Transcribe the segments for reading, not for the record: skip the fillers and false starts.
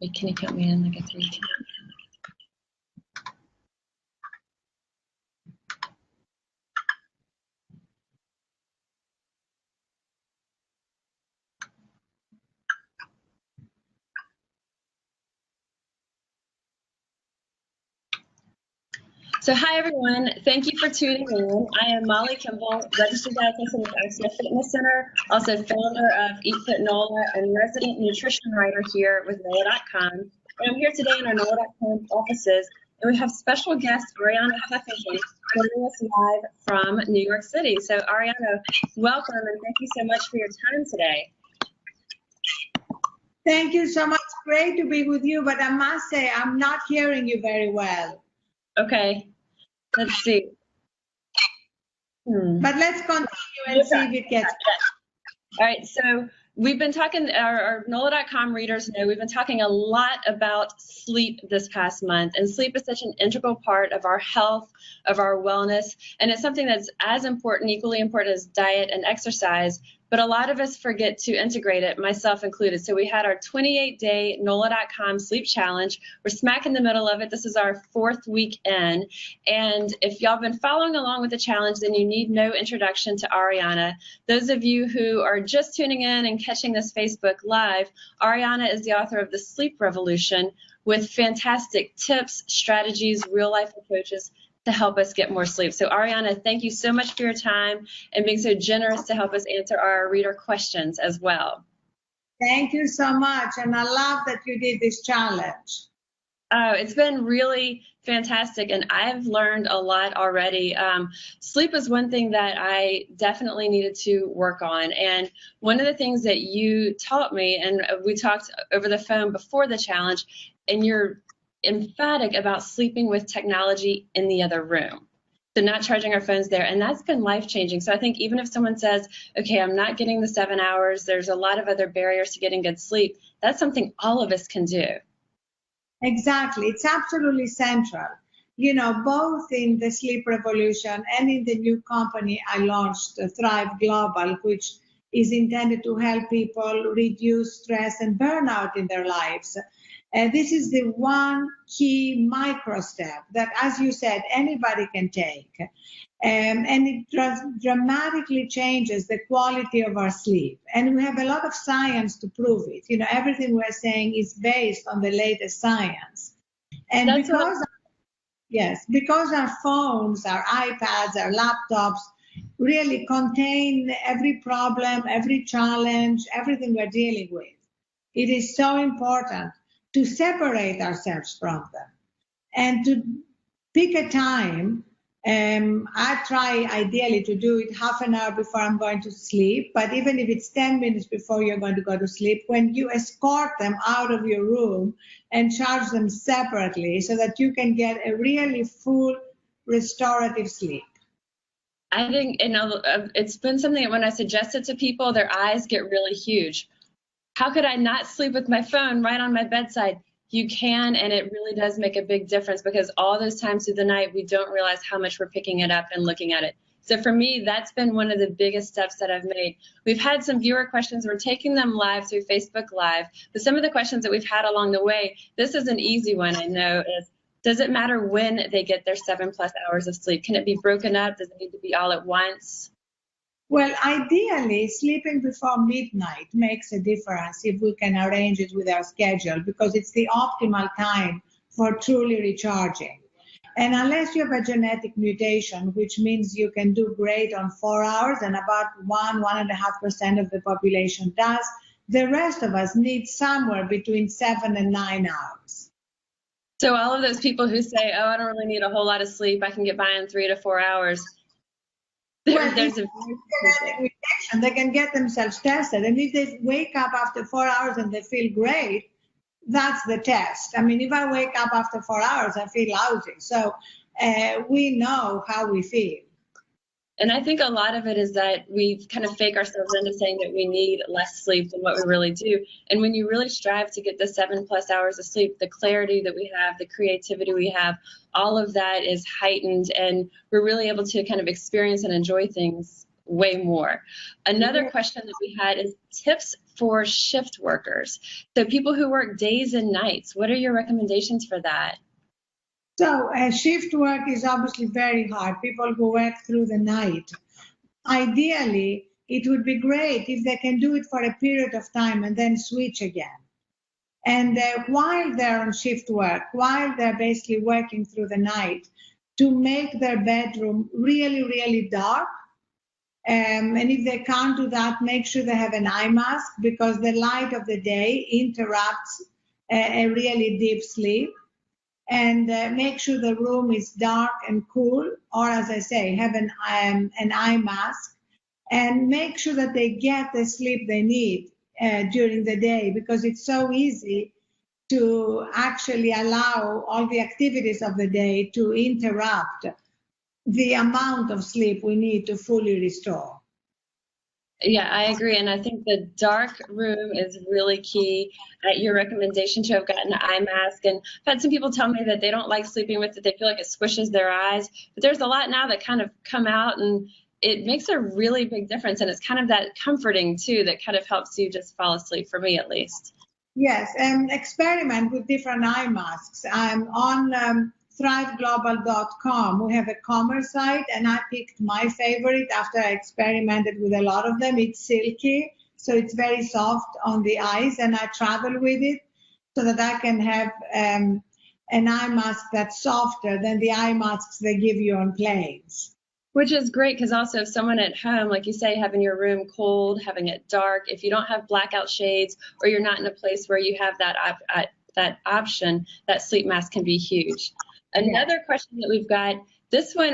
Wait, can you count me in like a 3, 2? So hi everyone, thank you for tuning in. I am Molly Kimball, registered dietitian with Axial Fitness Center, also founder of Eat Fit NOLA and resident nutrition writer here with NOLA.com. And I'm here today in our NOLA.com offices, and we have special guest Arianna Huffington joining us live from New York City. So Arianna, welcome and thank you so much for your time today. Thank you so much. Great to be with you, but I must say I'm not hearing you very well. Okay, let's see. But let's continue and see if it gets better. All right, so we've been talking, our NOLA.com readers know we've been talking a lot about sleep this past month, and sleep is such an integral part of our health, of our wellness, and it's something that's as important, equally important as diet and exercise, but a lot of us forget to integrate it, myself included. So we had our 28-day NOLA.com sleep challenge. We're smack in the middle of it. This is our 4th week in. And if y'all been following along with the challenge, then you need no introduction to Arianna. Those of you who are just tuning in and catching this Facebook Live, Arianna is the author of The Sleep Revolution with fantastic tips, strategies, real-life approaches to help us get more sleep. So Arianna, thank you so much for your time and being so generous to help us answer our reader questions as well. Thank you so much, and I love that you did this challenge. Oh, it's been really fantastic, and I've learned a lot already. Sleep is one thing that I definitely needed to work on, and one of the things that you taught me, and we talked over the phone before the challenge, and you're emphatic about sleeping with technology in the other room. So not charging our phones there, and that's been life-changing. So I think even if someone says, okay, I'm not getting the 7 hours, there's a lot of other barriers to getting good sleep, that's something all of us can do. Exactly, it's absolutely central. You know, both in the Sleep Revolution and in the new company I launched, Thrive Global, which is intended to help people reduce stress and burnout in their lives. This is the one key micro step that, as you said, anybody can take. And it dramatically changes the quality of our sleep. And we have a lot of science to prove it. You know, everything we're saying is based on the latest science. And because our phones, our iPads, our laptops really contain every problem, every challenge, everything we're dealing with, it is so important to separate ourselves from them and to pick a time. I try ideally to do it half an hour before I'm going to sleep, but even if it's 10 minutes before you're going to go to sleep, when you escort them out of your room and charge them separately so that you can get a really full restorative sleep. I think it's been something that when I suggest it to people, their eyes get really huge. How could I not sleep with my phone right on my bedside? You can, and it really does make a big difference because all those times through the night, we don't realize how much we're picking it up and looking at it. So for me, that's been one of the biggest steps that I've made. We've had some viewer questions. We're taking them live through Facebook Live. But some of the questions that we've had along the way, this is an easy one, I know, is does it matter when they get their 7+ hours of sleep? Can it be broken up? Does it need to be all at once? Well, ideally, sleeping before midnight makes a difference if we can arrange it with our schedule because it's the optimal time for truly recharging. And unless you have a genetic mutation, which means you can do great on 4 hours and about 1.5% of the population does, the rest of us need somewhere between 7 and 9 hours. So all of those people who say, oh, I don't really need a whole lot of sleep, I can get by in 3 to 4 hours. There's a genetic mutation. They can get themselves tested. And if they wake up after 4 hours and they feel great, that's the test. I mean, if I wake up after 4 hours, I feel lousy. So we know how we feel. And I think a lot of it is that we kind of fake ourselves into saying that we need less sleep than what we really do. And when you really strive to get the 7+ hours of sleep, the clarity that we have, the creativity we have, all of that is heightened, and we're really able to kind of experience and enjoy things way more. Another question that we had is tips for shift workers. So people who work days and nights, what are your recommendations for that? So shift work is obviously very hard. People who work through the night. Ideally, it would be great if they can do it for a period of time and then switch again. And while they're on shift work, while they're basically working through the night, to make their bedroom really, really dark. And if they can't do that, make sure they have an eye mask, because the light of the day interrupts a really deep sleep. And make sure the room is dark and cool, or as I say, have an eye mask, and make sure that they get the sleep they need during the day, because it's so easy to actually allow all the activities of the day to interrupt the amount of sleep we need to fully restore. Yeah, I agree. And I think the dark room is really key. Your recommendation to have gotten an eye mask. And I've had some people tell me that they don't like sleeping with it. They feel like it squishes their eyes. But there's a lot now that kind of come out, and it makes a really big difference. And it's kind of that comforting, too, that kind of helps you just fall asleep, for me at least. Yes, and experiment with different eye masks. I'm on thriveglobal.com. We have a commerce site, and I picked my favorite after I experimented with a lot of them. It's silky, so it's very soft on the eyes, and I travel with it so that I can have an eye mask that's softer than the eye masks they give you on planes. Which is great, because also if someone at home, like you say, having your room cold, having it dark, if you don't have blackout shades, or you're not in a place where you have that option, that sleep mask can be huge. Another question that we've got, this one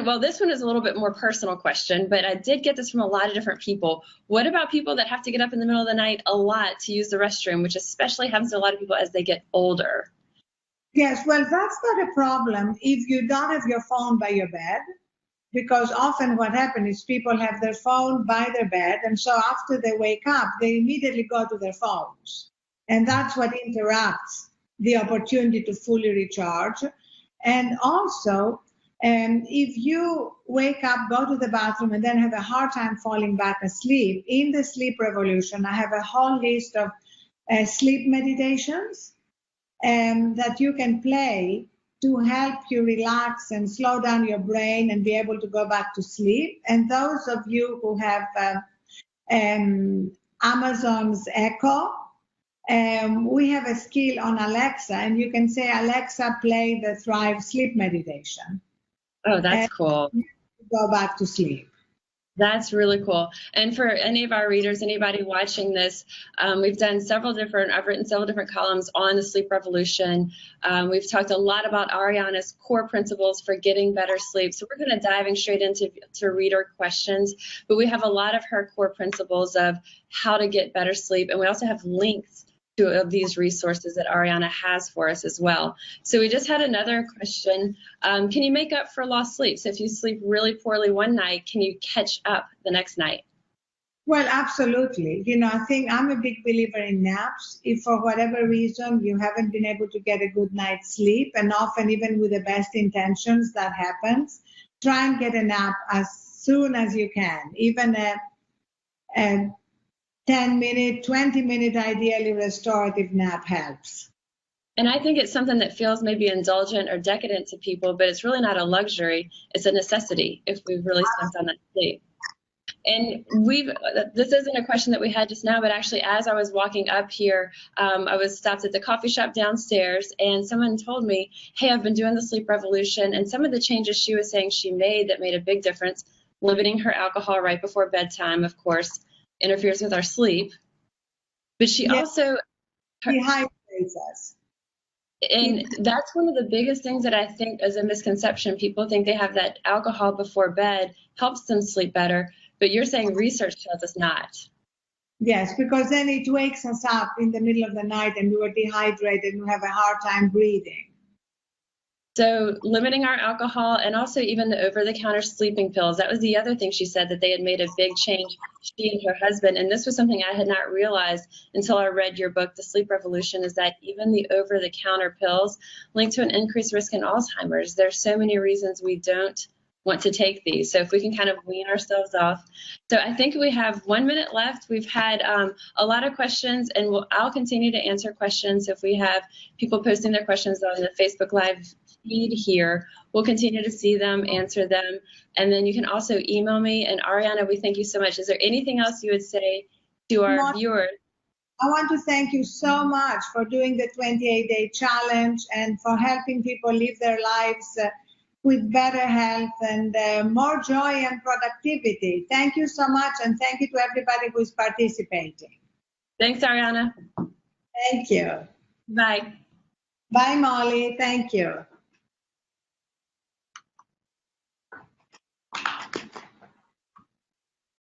is a little bit more personal question, but I did get this from a lot of different people. What about people that have to get up in the middle of the night a lot to use the restroom, which especially happens to a lot of people as they get older? Yes, well, that's not a problem if you don't have your phone by your bed, because often what happens is people have their phone by their bed, and so after they wake up, they immediately go to their phones. And that's what interrupts the opportunity to fully recharge. And also, if you wake up, go to the bathroom, and then have a hard time falling back asleep, in the Sleep Revolution, I have a whole list of sleep meditations that you can play to help you relax and slow down your brain and be able to go back to sleep. And those of you who have Amazon's Echo, we have a skill on Alexa, and you can say, Alexa, play the Thrive Sleep Meditation. Oh, that's cool. Go back to sleep. That's really cool. And for any of our readers, anybody watching this, I've written several different columns on the Sleep Revolution. We've talked a lot about Arianna's core principles for getting better sleep. So we're going to dive straight into reader questions, but we have a lot of her core principles of how to get better sleep. And we also have links to these resources that Arianna has for us as well. So we just had another question. Can you make up for lost sleep? So if you sleep really poorly one night, can you catch up the next night? Well, absolutely. I think I'm a big believer in naps. If for whatever reason you haven't been able to get a good night's sleep, and often even with the best intentions that happens, try and get a nap as soon as you can. Even a 10-minute, 20-minute, ideally restorative nap helps. And I think it's something that feels maybe indulgent or decadent to people, but it's really not a luxury. It's a necessity if we've really spent on that sleep. And this isn't a question that we had just now, but actually as I was walking up here, I was stopped at the coffee shop downstairs, and someone told me, hey, I've been doing the Sleep Revolution, and some of the changes she was saying she made that made a big difference, limiting her alcohol right before bedtime, of course, interferes with our sleep, but she also dehydrates us. And that's one of the biggest things that I think is a misconception. People think they have that alcohol before bed helps them sleep better, but you're saying research tells us not. Yes, because then it wakes us up in the middle of the night and we are dehydrated and we have a hard time breathing. So limiting our alcohol, and also even the over-the-counter sleeping pills. That was the other thing she said, that they had made a big change, she and her husband. And this was something I had not realized until I read your book, The Sleep Revolution, is that even the over-the-counter pills link to an increased risk in Alzheimer's. There's so many reasons we don't want to take these. So if we can kind of wean ourselves off. So I think we have 1 minute left. We've had a lot of questions, and I'll continue to answer questions. If we have people posting their questions on the Facebook Live feed here, we'll continue to see them, answer them, and then you can also email me. And Arianna, we thank you so much. Is there anything else you would say to our viewers? I want to thank you so much for doing the 28-day challenge and for helping people live their lives with better health and more joy and productivity. Thank you so much, and thank you to everybody who is participating. Thanks, Arianna. Thank you. Bye. Bye, Molly. Thank you.